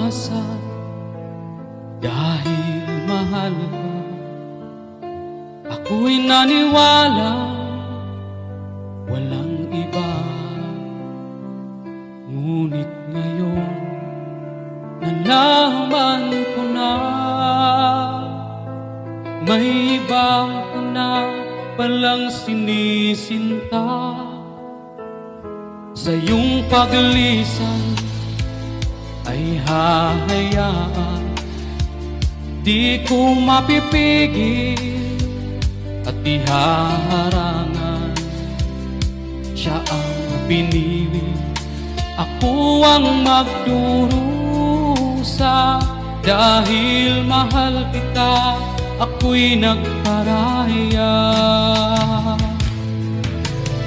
umasa dahil mahal ka. Ako'y naniwala walang iba, ngunit ngayon nalaman ko na may iba ka na palang sinisinta. Sa iyong paglisan ay hahayaan, di ko mapipigil at ihaharangan. Siya ang pinili, ako ang magdurusa. Dahil mahal kita, ako'y nagparaya.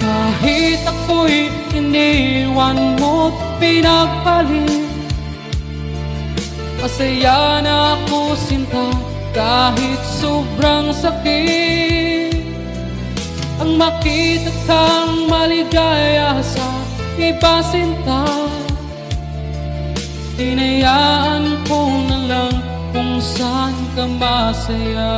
Kahit ako'y iniwan mo't pinagpalit, masaya na ako sinta kahit sobrang sakit. Ang makita kang maligaya sa iba sinta, hinayaan ko na lang kung saan ka masaya.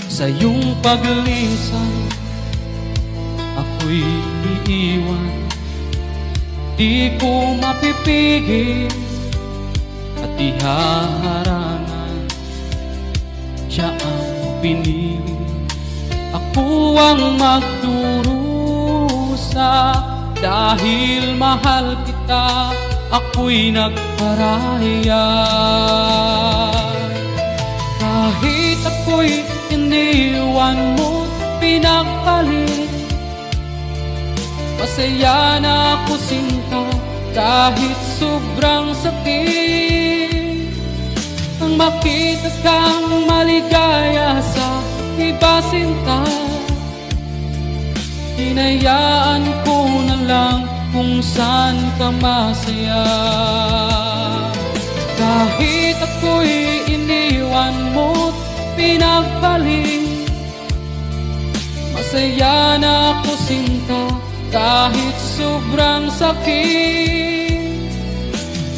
Sa iyong paglisan ako'y iiwan, di ko mapipigil at ihaharangan. Siya ang pinili, ako ang magdurusa. Dahil mahal kita, ako'y nagparaya. Kahit ako'y iniwan mo't pinagpalit, masaya na ako sinta kahit sobrang sakit. Ang makita kang maligaya sa iba sinta, hinayaan ko na lang kung saan ka masaya. Kahit ako'y iniwan mo't pinagpalit, masaya na ako sinta kahit sobrang sakit.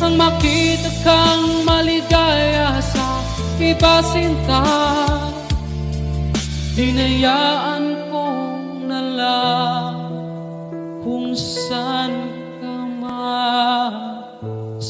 Ang makita kang maligaya sa iba sinta, hinayaan ko na lang kung saan ka masaya.